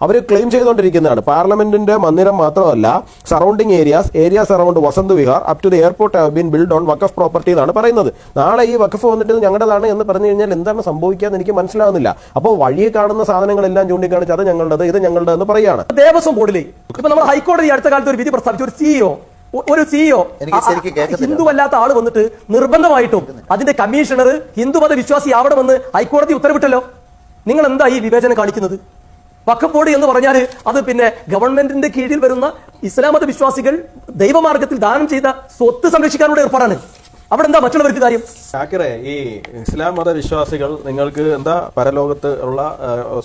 അവർ claim ചെയ്തുകൊണ്ടിരിക്കുന്നതാണ്. പാർലമെന്റിന്റെ മന്ദിരം മാത്രമല്ല, surrounding areas around Vasant Vihar up to the airport have been build on Waqf property എന്നാണ് പറയുന്നത്. നാളെ ഈ വഖഫ് വന്നിട്ട് ഞങ്ങളുടേതാണ് എന്ന് പറഞ്ഞു കഴിഞ്ഞാൽ എന്താണ് സംഭവിക്കാന്ന് എനിക്ക് മനസ്സിലാവുന്നില്ല. അപ്പോൾ വഴിയെ കാണുന്ന സാധനങ്ങളെല്ലാം ചൂണ്ടിക്കാണിച്ച് അത് ഞങ്ങളുടേത്, ഇത് ഞങ്ങളുടെ എന്ന് പറയുകയാണ്. ദേവസ്വം ബോർഡിലെ ഇപ്പൊ നമ്മുടെ ഹൈക്കോടതി അടുത്ത കാലത്ത് ഒരു വിധി പ്രസ്താവിച്ചു, ഒരു സിഇഒ ഹിന്ദുവല്ലാത്ത ആള് വന്നിട്ട് നിർബന്ധമായിട്ടും അതിന്റെ കമ്മീഷണർ ഹിന്ദുമത വിശ്വാസി ആവണമെന്ന് ഹൈക്കോടതി ഉത്തരവിട്ടല്ലോ. നിങ്ങൾ എന്താ ഈ വിവേചനം കാണിക്കുന്നത്? വഖഫ് ബോർഡ് എന്ന് പറഞ്ഞാൽ അത് പിന്നെ ഗവൺമെന്റിന്റെ കീഴിൽ വരുന്ന ഇസ്ലാം മത വിശ്വാസികൾ ദൈവമാർഗത്തിൽ ദാനം ചെയ്ത സ്വത്ത് സംരക്ഷിക്കാനുള്ള ഏർപ്പാടാണ്. അവിടെ എന്താ മറ്റുള്ളവർക്ക് കാര്യം? ഷാക്കിറെ, ഈ ഇസ്ലാം മത വിശ്വാസികൾ നിങ്ങൾക്ക് എന്താ പരലോകത്ത് ഉള്ള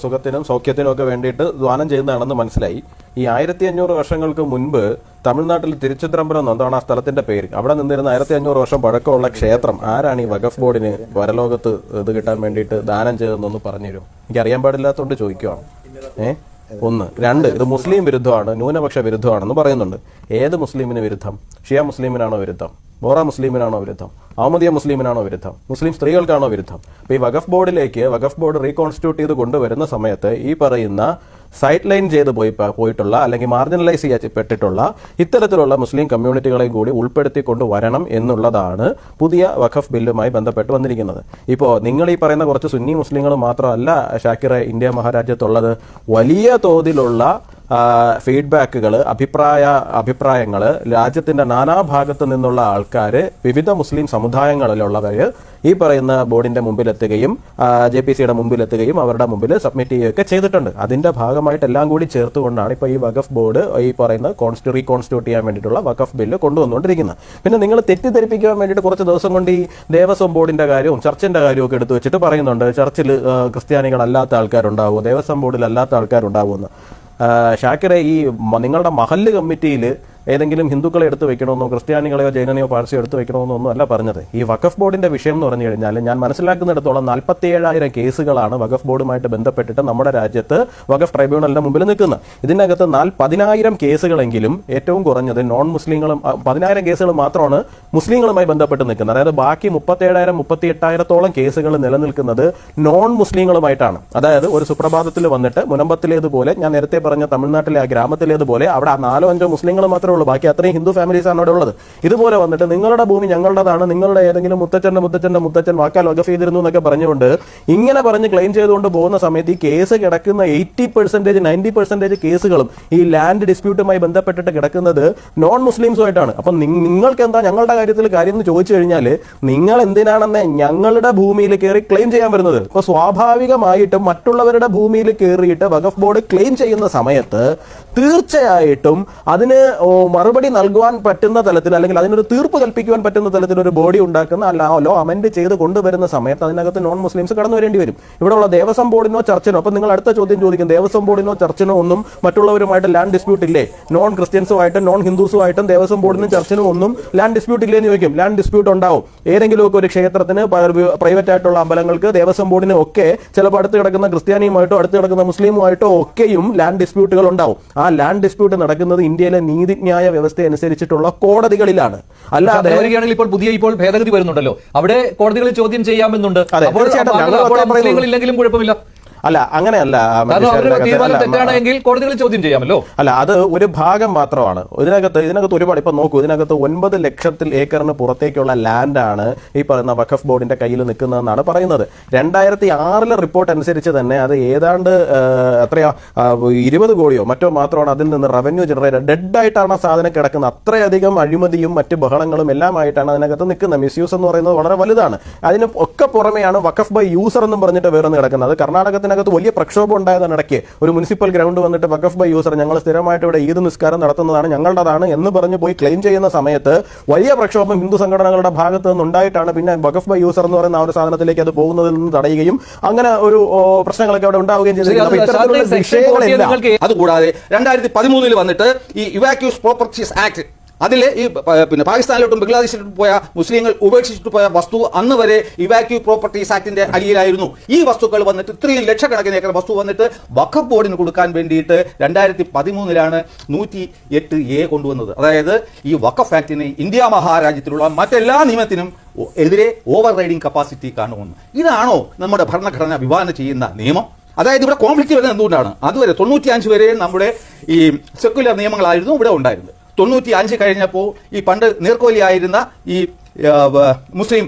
സുഖത്തിനും സൗഖ്യത്തിനും ഒക്കെ വേണ്ടിയിട്ട് ദാനം ചെയ്യുന്നതാണെന്ന് മനസ്സിലായി. ഈ 1500 വർഷങ്ങൾക്ക് മുൻപ് തമിഴ്നാട്ടിൽ തിരുച്ചിത്രമ്പലം എന്താണ് ആ സ്ഥലത്തിന്റെ പേര്, അവിടെ നിന്നിരുന്ന 1500 വർഷം പഴക്കമുള്ള ക്ഷേത്രം ആരാണ് ഈ വഖഫ് ബോർഡിന് പരലോകത്ത് ഇത് കിട്ടാൻ വേണ്ടിയിട്ട് ദാനം ചെയ്തതെന്നൊന്ന് പറഞ്ഞുതരും. എനിക്ക് അറിയാൻ പാടില്ലാത്തതുകൊണ്ട് ചോദിക്കുവാണ്. 1, 2, ഇത് മുസ്ലിം വിരുദ്ധമാണ്, ന്യൂനപക്ഷ വിരുദ്ധമാണെന്ന് പറയുന്നുണ്ട്. ഏത് മുസ്ലിമിന് വിരുദ്ധം? ഷിയ മുസ്ലിമിനാണോ വിരുദ്ധം? ബോറ മുസ്ലിമിനാണോ വിരുദ്ധം? അഹമ്മദിയ മുസ്ലിമിനാണോ വിരുദ്ധം? മുസ്ലിം സ്ത്രീകൾക്കാണോ വിരുദ്ധം? അപ്പൊ ഈ വഖഫ് ബോർഡ് റീകോൺസ്റ്റിറ്റ്യൂട്ട് ചെയ്ത് കൊണ്ടുവരുന്ന സമയത്ത് ഈ പറയുന്ന സൈഡ് ലൈൻ ചെയ്ത് പോയിട്ടുള്ള അല്ലെങ്കിൽ മാർജിനലൈസ് ചെയ്യപ്പെട്ടിട്ടുള്ള ഇത്തരത്തിലുള്ള മുസ്ലിം കമ്മ്യൂണിറ്റികളെയും കൂടി ഉൾപ്പെടുത്തിക്കൊണ്ട് വരണം എന്നുള്ളതാണ് പുതിയ വഖഫ് ബില്ലുമായി ബന്ധപ്പെട്ട് വന്നിരിക്കുന്നത്. ഇപ്പോൾ നിങ്ങൾ ഈ പറയുന്ന കുറച്ച് സുന്നി മുസ്ലിങ്ങൾ മാത്രമല്ല ഷാക്കിറെ ഇന്ത്യ മഹാരാജ്യത്തുള്ളത്. വലിയ തോതിലുള്ള ഫീഡ്ബാക്കുകൾ, അഭിപ്രായങ്ങൾ രാജ്യത്തിന്റെ നാനാഭാഗത്തു നിന്നുള്ള ആൾക്കാർ, വിവിധ മുസ്ലിം സമുദായങ്ങളിലുള്ളവർ ഈ പറയുന്ന ബോർഡിന്റെ മുമ്പിലെത്തുകയും JPCയുടെ മുമ്പിലെത്തുകയും അവരുടെ മുമ്പിൽ സബ്മിറ്റ് ചെയ്യുകയൊക്കെ ചെയ്തിട്ടുണ്ട്. അതിന്റെ ഭാഗമായിട്ട് എല്ലാം കൂടി ചേർത്തുകൊണ്ടാണ് ഇപ്പോൾ ഈ വഖഫ് ബോർഡ് ഈ പറയുന്ന റീകോൺസ്റ്റിറ്റ്യൂട്ട് ചെയ്യാൻ വേണ്ടിയിട്ടുള്ള വഖഫ് ബില്ല് കൊണ്ടുവന്നുകൊണ്ടിരിക്കുന്നത്. പിന്നെ നിങ്ങൾ തെറ്റിദ്ധരിപ്പിക്കാൻ വേണ്ടിയിട്ട് കുറച്ച് ദിവസം കൊണ്ട് ഈ ദേവസ്വം ബോർഡിന്റെ കാര്യവും ചർച്ചിന്റെ കാര്യവും ഒക്കെ എടുത്തു വെച്ചിട്ട് പറയുന്നുണ്ട് ചർച്ചിൽ ക്രിസ്ത്യാനികളല്ലാത്ത ആൾക്കാരുണ്ടാവുമോ, ദേവസ്വം ബോർഡിൽ അല്ലാത്ത ആൾക്കാരുണ്ടാവുമെന്ന്. ഷാക്കിറെ, ഈ നിങ്ങളുടെ മഹല്ല് കമ്മിറ്റിയിൽ ഏതെങ്കിലും ഹിന്ദുക്കളെ എടുത്തു വെക്കണമെന്നോ ക്രിസ്ത്യാനികളെയോ ജൈനനെയോ പാർസിയോ എടുത്തു വെക്കണമെന്നോ ഒന്നും അല്ല പറഞ്ഞത്. ഈ വഖഫ് ബോർഡിന്റെ വിഷയം എന്ന് പറഞ്ഞു കഴിഞ്ഞാൽ ഞാൻ മനസ്സിലാക്കുന്നിടത്തോളം 47,000 കേസുകളാണ് വഖഫ് ബോർഡുമായിട്ട് ബന്ധപ്പെട്ടിട്ട് നമ്മുടെ രാജ്യത്ത് വഖഫ് ട്രൈബ്യൂണലിന്റെ മുമ്പിൽ നിൽക്കുന്നത്. ഇതിനകത്ത് 10,000 കേസുകളെങ്കിലും ഏറ്റവും കുറഞ്ഞത് നോൺ മുസ്ലിങ്ങളും 10,000 കേസുകൾ മാത്രമാണ് മുസ്ലിങ്ങളുമായി ബന്ധപ്പെട്ട് നിൽക്കുന്നത്. അതായത് ബാക്കി 37,000 38,000 കേസുകൾ നിലനിൽക്കുന്നത് നോൺ മുസ്ലിങ്ങളുമായിട്ടാണ്. അതായത് ഒരു സുപ്രഭാതത്തിൽ വന്നിട്ട് മുനമ്പത്തിലേതുപോലെ, ഞാൻ നേരത്തെ പറഞ്ഞ തമിഴ്നാട്ടിലെ ആ ഗ്രാമത്തിലേതുപോലെ അവിടെ 4-5 മുസ്ലിങ്ങൾ മാത്രമേ ഉള്ളൂ, ബാക്കി അത്രയും ഹിന്ദു ഫാമിലീസ് ആണ് അവിടെ ഉള്ളത്. ഇതുപോലെ വന്നിട്ട് നിങ്ങളുടെ ഭൂമി ഞങ്ങളുടേതാണ്, നിങ്ങളുടെ ഏതെങ്കിലും മുത്തച്ഛൻ വാക്കാൽ വഖഫ് ചെയ്തിരുന്നു എന്നൊക്കെ പറഞ്ഞുകൊണ്ട് ഇങ്ങനെ പറഞ്ഞ് ക്ലെയിം ചെയ്തുകൊണ്ട് പോകുന്ന സമയത്ത് ഈ കേസ് കിടക്കുന്ന 80% 90% കേസുകളും ഈ ലാൻഡ് ഡിസ്പ്യൂട്ടുമായി ബന്ധപ്പെട്ടിട്ട് കിടക്കുന്നത് നോൺ മുസ്ലിംസുമായിട്ടാണ്. അപ്പൊ നിങ്ങൾക്ക് എന്താ ഞങ്ങളുടെ കാര്യത്തിൽ കാര്യം എന്ന് ചോദിച്ചു കഴിഞ്ഞാൽ നിങ്ങൾ എന്തിനാണെന്ന് ഞങ്ങളുടെ ഭൂമിയിൽ കയറി ക്ലെയിം ചെയ്യാൻ വരുന്നത്? ഇപ്പൊ സ്വാഭാവികമായിട്ടും മറ്റുള്ളവരുടെ ഭൂമിയിൽ കയറിയിട്ട് വഖഫ് ബോർഡ് ക്ലെയിം ചെയ്യുന്ന സമയത്ത് തീർച്ചയായിട്ടും അതിന് മറുപടി നൽകുവാൻ പറ്റുന്ന തലത്തിൽ അല്ലെങ്കിൽ അതിനൊരു തീർപ്പ് കൽപ്പിക്കുവാൻ പറ്റുന്ന തലത്തിൽ ഒരു ബോഡി ഉണ്ടാക്കുന്ന ലോ അമെന്റ് ചെയ്ത് കൊണ്ടുവരുന്ന സമയത്ത് അതിനകത്ത് നോൺ മുസ്ലിംസ് കടന്നു വരേണ്ടി വരും. ഇവിടെയുള്ള ദേവസ്വം ബോർഡിനോ ചർച്ചിനോ, അപ്പൊ നിങ്ങൾ അടുത്ത ചോദ്യം ചോദിക്കും, ദേവസ്വം ബോർഡിനോ ചർച്ചിനോ ഒന്നും മറ്റുള്ളവരുമായിട്ട് ലാൻഡ് ഡിസ്പ്യൂട്ട് ഇല്ലേ? നോൺ ക്രിസ്ത്യൻസുമായിട്ടും നോൺ ഹിന്ദുസുമായിട്ടും ദേവസ്വം ബോർഡിനും ചർച്ചിനും ഒന്നും ലാൻഡ് ഡിസ്പ്യൂട്ട് ഇല്ലേന്ന് ചോദിക്കും. ലാൻഡ് ഡിസ്പ്യൂട്ട് ഉണ്ടാവും. ഏതെങ്കിലുമൊക്കെ ഒരു ക്ഷേത്രത്തിന്, പ്രൈവറ്റ് ആയിട്ടുള്ള അമ്പലങ്ങൾക്ക്, ദേവസ്വം ബോർഡിന് ഒക്കെ ചിലപ്പോൾ അടുത്ത് കിടക്കുന്ന ക്രിസ്ത്യാനിയുമായിട്ടോ അടുത്ത് കിടക്കുന്ന മുസ്ലിമുമായിട്ടോ ഒക്കെയും ലാൻഡ് ഡിസ്പ്യൂട്ടുകൾ ഉണ്ടാവും. ആ ലാൻഡ് ഡിസ്പ്യൂട്ട് നടക്കുന്നത് ഇന്ത്യയിലെ നീതിന്യായ വ്യവസ്ഥ അനുസരിച്ചിട്ടുള്ള കോടതികളിലാണ്. അല്ലാതെ ഇപ്പോൾ പുതിയ ഭേദഗതി വരുന്നുണ്ടല്ലോ, അവിടെ കോടതികളിൽ ചോദ്യം ചെയ്യാമെന്നുണ്ട്. ഇല്ലെങ്കിലും കുഴപ്പമില്ല. അല്ല, അങ്ങനെയല്ല. തെറ്റാണെങ്കിൽ കോടതികളിൽ ചോദ്യം ചെയ്യാമല്ലോ. അല്ല, അത് ഒരു ഭാഗം മാത്രമാണ്. ഇതിനകത്ത് ഒരുപാട്, ഇപ്പൊ നോക്കൂ, ഇതിനകത്ത് 9 ലക്ഷത്തിൽ ഏക്കറിന് പുറത്തേക്കുള്ള ലാൻഡാണ് ഈ പറയുന്ന വഖഫ് ബോർഡിന്റെ കയ്യിൽ നിൽക്കുന്നതെന്നാണ് പറയുന്നത്. 2006 റിപ്പോർട്ട് അനുസരിച്ച് തന്നെ അത് ഏതാണ്ട് എത്രയാ 20 കോടിയോ മറ്റോ മാത്രമാണ് അതിൽ നിന്ന് റവന്യൂ ജനറേറ്റ്. ഡെഡായിട്ടാണ് ആ സാധനം കിടക്കുന്നത്. അത്രയധികം അഴിമതിയും മറ്റ് ബഹളങ്ങളും എല്ലാമായിട്ടാണ് അതിനകത്ത് നിൽക്കുന്നത്. മിസ്യൂസ് എന്ന് പറയുന്നത് വളരെ വലുതാണ്. അതിന് ഒക്കെ പുറമെയാണ് വഖഫ് ബൈ യൂസർ എന്നും പറഞ്ഞിട്ട് വേറെ കിടക്കുന്നത്. കർണാടകത്തിൽ അതിനകത്ത് വലിയ പ്രക്ഷോഭം ഉണ്ടായതാണ്. ഇടയ്ക്ക് ഒരു മുനിസിപ്പൽ ഗ്രൗണ്ട് വന്നിട്ട് വഖഫ് ബൈ യൂസർ, ഞങ്ങൾ സ്ഥിരമായിട്ട് ഇവിടെ ഈദ് നിസ്കാരം നടത്തുന്നതാണ്, ഞങ്ങളുടേതാണ് എന്ന് പറഞ്ഞ് പോയി ക്ലെയിം ചെയ്യുന്ന സമയത്ത് വലിയ പ്രക്ഷോഭം ഹിന്ദു സംഘടനകളുടെ ഭാഗത്ത് നിന്നുണ്ടായിട്ടാണ് പിന്നെ വഖഫ് ബൈ യൂസർ എന്ന് പറയുന്ന ആ ഒരു സാധനത്തിലേക്ക് അത് പോകുന്നതിൽ നിന്ന് തടയുകയും അങ്ങനെ ഒരു പ്രശ്നങ്ങളൊക്കെ അവിടെ ഉണ്ടാവുകയും ചെയ്തിട്ടുണ്ട്. അതുകൂടാതെ 2013 വന്നിട്ട് ഈ ഇവാക്യൂസ് പ്രോപ്പർട്ടീസ് ആക്ട്, അതിൽ ഈ പാകിസ്ഥാനിലോട്ടും ബംഗ്ലാദേശിലോട്ടും പോയ മുസ്ലിങ്ങൾ ഉപേക്ഷിച്ചിട്ട് പോയ വസ്തു അന്ന് വരെ ഇവാക്യൂ പ്രോപ്പർട്ടീസ് ആക്ടിന്റെ അടിയിലായിരുന്നു. ഈ വസ്തുക്കൾ വന്നിട്ട് ഇത്രയും ലക്ഷക്കണക്കിന് ഏക്കർ വസ്തു വന്നിട്ട് വഖഫ് ബോർഡിന് കൊടുക്കാൻ വേണ്ടിയിട്ട് 2013 108A കൊണ്ടുവന്നത്. അതായത് ഈ വഖഫ് ആക്ടിന് ഇന്ത്യ മഹാരാജ്യത്തിലുള്ള മറ്റെല്ലാ നിയമത്തിനും എതിരെ ഓവർ റൈഡിംഗ് കപ്പാസിറ്റി കാണുമെന്ന്. ഇതാണോ നമ്മുടെ ഭരണഘടന വിഭാവന ചെയ്യുന്ന നിയമം? അതായത് ഇവിടെ കോൺഫ്ലിക്റ്റ് വരുന്നത് എന്തുകൊണ്ടാണ്? അതുവരെ 95 വരെ നമ്മുടെ ഈ സെക്യുലർ നിയമങ്ങളായിരുന്നു ഇവിടെ ഉണ്ടായിരുന്നത്. 95 കഴിഞ്ഞപ്പോൾ ഈ പണ്ട് നീർക്കോലിയായിരുന്ന ഈ മുസ്ലിം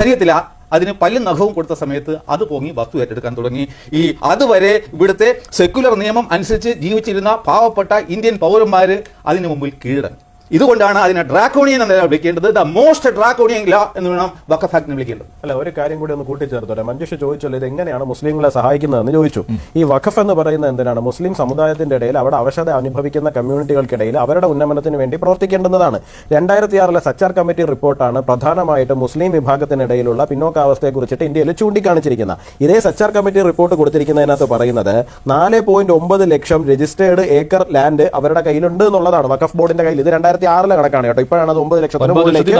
ശരീഅത്തിൽ അതിന് പല്ലും നഖവും കൊടുത്ത സമയത്ത് അത് പോങ്ങി വസ്തു ഏറ്റെടുക്കാൻ തുടങ്ങി. ഈ അതുവരെ ഇവിടുത്തെ സെക്യുലർ നിയമം അനുസരിച്ച് ജീവിച്ചിരുന്ന പാവപ്പെട്ട ഇന്ത്യൻ പൗരന്മാര് അതിനു മുമ്പിൽ കീഴടങ്ങി. ഇതുകൊണ്ടാണ് അതിനെ ഡ്രാക്കോണിയൻ എന്ന് വിളിക്കേണ്ടത്. ദ മോസ്റ്റ് ഡ്രാക്കോണിയൻ ലോ എന്ന് വേണം വഖഫ് ആക്ടിനെ വിളിക്കേണ്ടത്. അല്ല, ഒരു കാര്യം കൂടി ഒന്ന് കൂട്ടിച്ചേർത്തോടെ. മഞ്ജുഷ ചോദിച്ചല്ലോ ഇത് എങ്ങനെയാണ് മുസ്ലിങ്ങളെ സഹായിക്കുന്നതെന്ന് ചോദിച്ചു. ഈ വഖഫ് എന്ന് പറയുന്നത് എന്തിനാണ്? മുസ്ലിം സമുദായത്തിന്റെ ഇടയിൽ അവിടെ അവശത അനുഭവിക്കുന്ന കമ്മ്യൂണിറ്റികൾക്കിടയിൽ അവരുടെ ഉന്നമനത്തിന് വേണ്ടി പ്രവർത്തിക്കേണ്ടതാണ്. 2006 സച്ചാർ കമ്മിറ്റി റിപ്പോർട്ടാണ് പ്രധാനമായിട്ടും മുസ്ലിം വിഭാഗത്തിനിടയിലുള്ള പിന്നോക്കാവസ്ഥയെക്കുറിച്ചിട്ട് ഇന്ത്യയിൽ ചൂണ്ടിക്കാണിച്ചിരിക്കുന്നത്. ഇതേ സച്ചാർ കമ്മിറ്റി റിപ്പോർട്ട് കൊടുത്തിരിക്കുന്നതിനകത്ത് പറയുന്നത് 4.9 ലക്ഷം രജിസ്റ്റേർഡ് ഏക്കർ ലാൻഡ് അവരുടെ കയ്യിലുണ്ട് എന്നുള്ളതാണ്, വഖഫ് ബോർഡിന്റെ കയ്യിൽ. ഇത് 2006 കണക്കാണ് കേട്ടോ. ഇപ്പോഴാണ് അത് 9 ലക്ഷത്തിന് മുകളിലേക്ക്,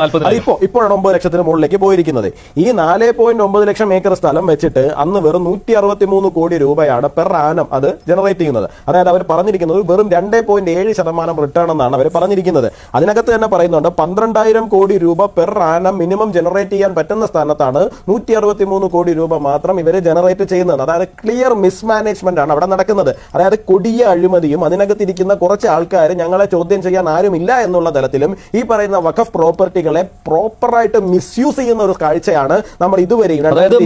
ഇപ്പോഴാണ് 9 ലക്ഷത്തിന് മുകളിലേക്ക് പോയിരിക്കുന്നത്. ഈ 4.9 ലക്ഷം ഏക്കർ സ്ഥലം വെച്ചിട്ട് അന്ന് വെറും 163 കോടി രൂപയാണ് പെർ ആനം അത് ജനറേറ്റ് ചെയ്യുന്നത്. അതായത് അവർ പറഞ്ഞിരിക്കുന്നത് വെറും 2.7% റിട്ടേൺ എന്നാണ് അവർ പറഞ്ഞിരിക്കുന്നത്. അതിനകത്ത് തന്നെ പറയുന്നുണ്ട് 12,000 കോടി രൂപ പെർ ആനം മിനിമം ജനറേറ്റ് ചെയ്യാൻ പറ്റുന്ന സ്ഥാനത്താണ് 163 കോടി രൂപ മാത്രം ഇവർ ജനറേറ്റ് ചെയ്യുന്നത്. അതായത് ക്ലിയർ മിസ്മാനേജ്മെന്റ് ആണ് അവിടെ നടക്കുന്നത്. അതായത് കൊടിയ അഴിമതിയും അതിനകത്തിരിക്കുന്ന കുറച്ച് ആൾക്കാർ ഞങ്ങളെ ചോദ്യം ചെയ്യാൻ ആരുമില്ല എന്നുള്ള തലത്തിലും ഈ പറയുന്ന വഖഫ് പ്രോപ്പർട്ടികളെ പ്രോപ്പറായിട്ട് മിസ്യൂസ് ചെയ്യുന്ന ഒരു കാഴ്ചയാണ് നമ്മൾ ഇതുവരെ തീർച്ചയായിട്ടും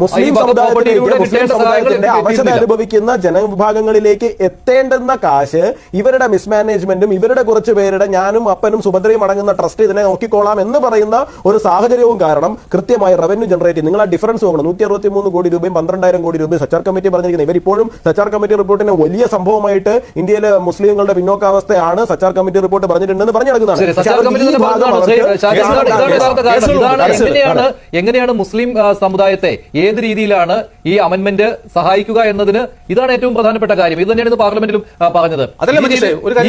മുസ്ലിം സമുദായത്തിന്റെ അവശത അനുഭവിക്കുന്ന ജനവിഭാഗങ്ങളിലേക്ക് എത്തേണ്ടുന്ന കാശ് ഇവരുടെ മിസ്മാനേജ്മെന്റും ഇവരുടെ കുറച്ച് പേരുടെ ഞാനും അപ്പനും സുഭദ്രയും അടങ്ങുന്ന ട്രസ്റ്റ് ഇതിനെ നോക്കിക്കോളാം എന്ന് പറയുന്ന ഒരു സാഹചര്യവും കാരണം കൃത്യമായി റവന്യൂ ജനറേറ്റ് ചെയ്യും. നിങ്ങൾ ആ ഡിഫറൻസ് നോക്കണം. 163 കോടി രൂപയും 12,000 കോടി രൂപയും സച്ചാർ കമ്മിറ്റി പറഞ്ഞിരിക്കുന്നത്. ഇവരിപ്പോഴും സച്ചാർ കമ്മിറ്റി റിപ്പോർട്ടിന് വലിയ സംഭവമായിട്ട് ഇന്ത്യയിലെ മുസ്ലിങ്ങളുടെ പിന്നോക്കാവസ്ഥയാണ് സച്ചാർ കമ്മിറ്റി റിപ്പോർട്ട് പറഞ്ഞിട്ടുണ്ടെന്ന് പറഞ്ഞു നടക്കുന്നതാണ്. എങ്ങനെയാണ് മുസ്ലിം സമുദായത്തെ ഏത് രീതിയിലാണ് ഈ അമെന്റ്മെന്റ് സഹായിക്കുക എന്നതിന് ഇതാണ് ഏറ്റവും പ്രധാനപ്പെട്ട കാര്യം. ഇത് തന്നെയാണ് പാർലമെന്റിലും പറഞ്ഞത്.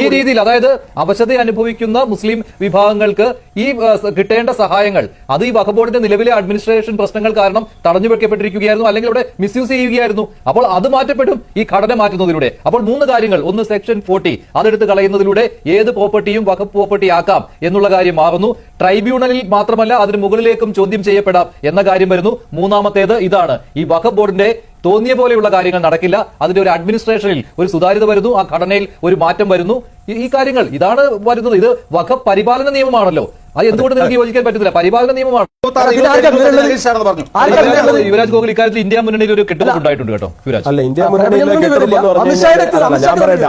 ഈ രീതിയിൽ അതായത് അവശത അനുഭവിക്കുന്ന മുസ്ലിം വിഭാഗങ്ങൾക്ക് ഈ കിട്ടേണ്ട സഹായങ്ങൾ അത് ഈ വഖഫ് ബോർഡിന്റെ നിലവിലെ അഡ്മിനിസ്ട്രേഷൻ പ്രശ്നങ്ങൾ കാരണം തടഞ്ഞു വെക്കപ്പെട്ടിരിക്കുകയായിരുന്നു, അല്ലെങ്കിൽ ഇവിടെ മിസ്യൂസ് ചെയ്യുകയായിരുന്നു. അപ്പോൾ അത് മാറ്റപ്പെടും ഈ ഘടന മാറ്റുന്നതിലൂടെ. അപ്പോൾ 3 കാര്യങ്ങൾ. ഒന്ന്, സെക്ഷൻ 40 അതെടുത്ത് കളയുന്നതിലൂടെ ഏത് പ്രോപ്പർട്ടിയും വഖഫ് പ്രോപ്പർട്ടി ആക്കാം എന്നുള്ള കാര്യം മാറുന്നു. ട്രൈബ്യൂണലിൽ മാത്രമല്ല അതിന് മുകളിലേക്കും ചോദ്യം ചെയ്യപ്പെടാം എന്ന കാര്യം വരുന്നു. മൂന്നാമത്തേത് ഇതാണ്, ഈ വഖഫ് ബോർഡിന്റെ തോന്നിയ പോലെയുള്ള കാര്യങ്ങൾ നടക്കില്ല, അതിന്റെ ഒരു അഡ്മിനിസ്ട്രേഷനിൽ ഒരു സുതാര്യത വരുന്നു, ആ ഘടനയിൽ ഒരു മാറ്റം വരുന്നു. ഈ കാര്യങ്ങൾ ഇതാണ് വരുന്നത്. ഇത് വഖഫ് പരിപാലന നിയമമാണല്ലോ. അത് എന്തുകൊണ്ട് നിങ്ങൾക്ക് യോജിക്കാൻ പറ്റുന്നില്ല? പരിപാലന നിയമമാണ്. യുവരാജ് ഗോകുൽ ഇക്കാര്യത്തിൽ ഇന്ത്യ മുന്നണിയിൽ ഒരു കെട്ടുറപ്പ് ഉണ്ടായിട്ടുണ്ട് കേട്ടോ. യുവരാജ് അല്ല, ഇന്ത്യ മുന്നണിയിലെ കെട്ടുറപ്പ്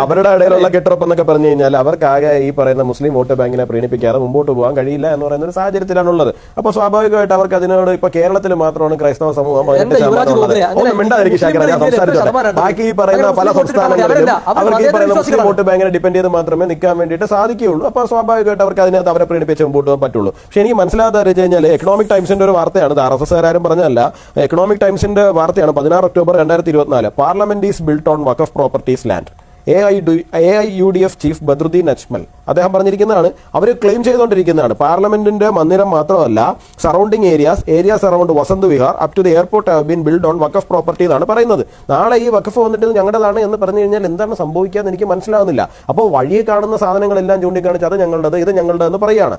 അവരുടെ ഇടയിലുള്ള കെട്ടുറപ്പ് എന്നൊക്കെ പറഞ്ഞു കഴിഞ്ഞാൽ അവർക്കാകെ ഈ പറയുന്ന മുസ്ലിം വോട്ട് ബാങ്കിനെ പ്രീണിപ്പിക്കാതെ മുമ്പോട്ട് പോകാൻ കഴിയില്ല എന്ന് പറയുന്ന ഒരു സാഹചര്യത്തിലാണുള്ളത്. അപ്പൊ സ്വാഭാവികമായിട്ട് അവർക്ക് അതിനോട് ഇപ്പൊ കേരളത്തിൽ മാത്രമാണ് ക്രൈസ്തവ സമൂഹം 18% മിണ്ടാതിരിക്കും ശാഖര സംസാരിച്ചോട്ടെ. ബാക്കി ഈ പറയുന്ന പല സംസ്ഥാനങ്ങളിലും അവർക്ക് ഈ പറയുന്ന മുസ്ലിം വോട്ട് ബാങ്കിനെ ഡിപ്പെൻഡ് ചെയ്ത് മാത്രമേ നിൽക്കാൻ വേണ്ടിയിട്ട് സാധിക്കുകയുള്ളൂ. അപ്പൊ സ്വാഭാവികമായിട്ട് അവർക്ക് അതിനകത്ത് അവരെ പ്രീണിപ്പിച്ച് മുമ്പോട്ട് പോകാൻ പറ്റുള്ളൂ. പക്ഷെ എനിക്ക് മനസ്സിലാകാതെ വെച്ച് കഴിഞ്ഞാൽ എക്കണോമിക് ടൈംസിന്റെ ഒരു വാർത്തയാണ്, RSS പറഞ്ഞതല്ല, എക്കണോമിക് ടൈംസിന്റെ വാർത്തയാണ്. 16 October 2024 parliament is built on Waqf properties land. AIUDF chief Badruddin Ajmal അദ്ദേഹം പറഞ്ഞിരിക്കുന്നതാണ്. അവർ ക്ലെയിം ചെയ്തുകൊണ്ടിരിക്കുന്നതാണ് പാർലമെന്റിന്റെ മന്ദിരം മാത്രമല്ല surrounding areas around Vasant Vihar up to the airport have been build on Waqf property എന്നാണ് പറയുന്നത്. നാളെ ഈ വഖഫ് വന്നിട്ട് ഞങ്ങളുടേതാണ് എന്ന് പറഞ്ഞു കഴിഞ്ഞാൽ എന്താണ് സംഭവിക്കാന്ന് എനിക്ക് മനസ്സിലാവുന്നില്ല. അപ്പോൾ വഴിയെ കാണുന്ന സാധനങ്ങളെല്ലാം ചൂണ്ടിക്കാണിച്ച് അത് ഞങ്ങളുടേത് ഇത് ഞങ്ങളുടെ എന്ന് പറയാണ്.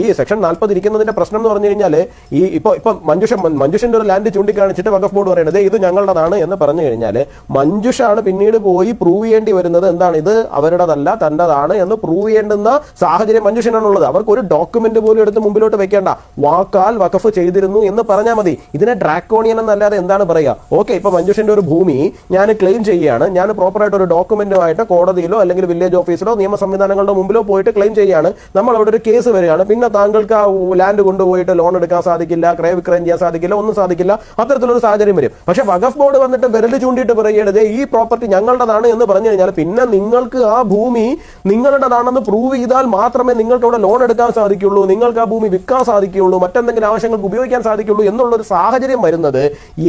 ഈ സെക്ഷൻ 40 ഇരിക്കുന്നതിന്റെ പ്രശ്നം എന്ന് പറഞ്ഞു കഴിഞ്ഞാൽ ഇപ്പൊ മഞ്ജുഷിന്റെ ഒരു ലാൻഡ് ചൂണ്ടിക്കാണിച്ചിട്ട് വഖഫ് ബോർഡ് പറയുന്നത് ഇത് ഞങ്ങളുടേതാണ് എന്ന് പറഞ്ഞു കഴിഞ്ഞാൽ മഞ്ജുഷാണ് പിന്നീട് പോയി പ്രൂവ് ചെയ്യേണ്ടി വരുന്നത് എന്താണ് ഇത് അവരുടേതല്ല തന്റേതാണ് എന്ന് പ്രൂവ് ചെയ്യേണ്ടുന്ന സാഹചര്യം മഞ്ജുഷിനാണുള്ളത്. അവർക്ക് ഒരു ഡോക്യുമെന്റ് പോലും എടുത്ത് മുമ്പിലോട്ട് വെക്കേണ്ട, വാക്കാൽ വഖഫ് ചെയ്തിരുന്നു എന്ന് പറഞ്ഞാൽ മതി. ഇതിനെ ഡ്രാക്കോണിയൻ എന്നല്ലാതെ എന്താണ് പറയുക? ഓക്കെ, ഇപ്പൊ മഞ്ജുഷിന്റെ ഒരു ഭൂമി ഞാൻ ക്ലെയിം ചെയ്യുകയാണ്, ഞാൻ പ്രോപ്പറായിട്ട് ഒരു ഡോക്യുമെന്റുമായിട്ട് കോടതിയിലോ അല്ലെങ്കിൽ വില്ലേജ് ഓഫീസിലോ നിയമ സംവിധാനങ്ങളുടെ മുമ്പിലോ പോയിട്ട് ക്ലെയിം ചെയ്യുകയാണ്. നമ്മൾ അവിടെ ഒരു കേസ് വരികയാണ്, പിന്നെ താങ്കൾക്ക് ആ ലാൻഡ് കൊണ്ടുപോയിട്ട് ലോൺ എടുക്കാൻ സാധിക്കില്ല, ക്രയവിക്രയം ചെയ്യാൻ സാധിക്കില്ല, ഒന്നും സാധിക്കില്ല, അത്തരത്തിലൊരു സാഹചര്യം വരും. പക്ഷെ വഖഫ് ബോർഡ് വന്നിട്ട് വിരൽ ചൂണ്ടിയിട്ട് പറയുന്നത് ഈ പ്രോപ്പർട്ടി ഞങ്ങളുടേതാണ് എന്ന് പറഞ്ഞു കഴിഞ്ഞാൽ പിന്നെ നിങ്ങൾക്ക് ആ ഭൂമി നിങ്ങളുടേതാണെന്ന് പ്രൂവ് ചെയ്താൽ മാത്രമേ നിങ്ങൾക്ക് അവിടെ ലോൺ എടുക്കാൻ സാധിക്കുള്ളൂ, നിങ്ങൾക്ക് ആ ഭൂമി വിൽക്കാൻ സാധിക്കുള്ളൂ, മറ്റെന്തെങ്കിലും ആവശ്യങ്ങൾക്ക് ഉപയോഗിക്കാൻ സാധിക്കുള്ളൂ എന്നുള്ളൊരു സാഹചര്യം വരുന്നത്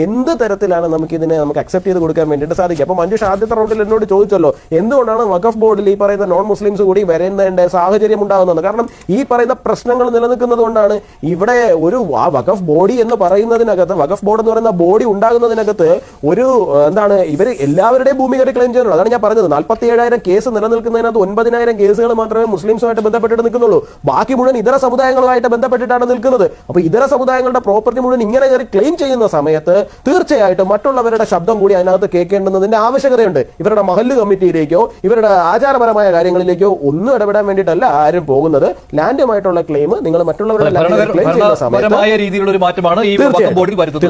എന്ത് തരത്തിലാണ് നമുക്ക് അക്സെപ്റ്റ് ചെയ്ത് കൊടുക്കാൻ വേണ്ടിയിട്ട് സാധിക്കും? അപ്പൊ മഞ്ജുഷ് ആദ്യത്തെ റൗണ്ടിൽ എന്നോട് ചോദിച്ചല്ലോ എന്തുകൊണ്ടാണ് വഖഫ് ബോർഡിൽ ഈ പറയുന്ന നോൺ മുസ്ലിംസ് കൂടി വരേണ്ട സാഹചര്യം ഉണ്ടാകുന്നത്? കാരണം ഈ പറയുന്ന പ്രശ്നങ്ങൾ നിലനിൽക്കുന്നത് കൊണ്ടാണ്. ഇവിടെ ഒരു വഖഫ് ബോഡി എന്ന് പറയുന്നതിനകത്ത്, വഖഫ് ബോർഡ് എന്ന് പറയുന്ന ബോഡി ഉണ്ടാകുന്നതിനകത്ത് ഒരു എന്താണ് ഇവർ എല്ലാവരുടെയും ഭൂമി കയറി ക്ലെയിം ചെയ്യുന്നത്. അതാണ് ഞാൻ പറഞ്ഞത്. നിൽക്കുന്നത്. 47,000 കേസ് നിലനിൽക്കുന്നതിനകത്ത് 9,000 കേസുകൾ മാത്രമേ മുസ്ലിംസുമായിട്ട് ബന്ധപ്പെട്ടിട്ട് നിൽക്കുന്നുള്ളൂ. ബാക്കി മുഴുവൻ ഇതര സമുദായങ്ങളുമായിട്ട് ബന്ധപ്പെട്ടിട്ടാണ് നിൽക്കുന്നത്. അപ്പൊ ഇതര സമുദായങ്ങളുടെ പ്രോപ്പർട്ടി മുഴുവൻ ഇങ്ങനെ കയറി ക്ലെയിം ചെയ്യുന്ന സമയത്ത് തീർച്ചയായിട്ടും മറ്റുള്ളവരുടെ ശബ്ദം കൂടി അതിനകത്ത് കേൾക്കേണ്ടുന്നതിന്റെ ആവശ്യകതയുണ്ട്. ഇവരുടെ മഹല്ല് കമ്മിറ്റിയിലേക്കോ ഇവരുടെ ആചാരപരമായ കാര്യങ്ങളിലേക്കോ ഒന്നും ഇടപെടാൻ വേണ്ടിയിട്ടല്ല ആരും പോകുന്നത്. ലാൻഡുമായിട്ടുള്ള ക്ലെയിം നിങ്ങൾ മറ്റുള്ളവരുടെ ക്ലെയിം ചെയ്യുന്ന സമയത്ത് രീതിയിലുള്ള ഒരു മാറ്റമാണ് ഈ ബോർഡിൽ വരുത്തുന്നത്.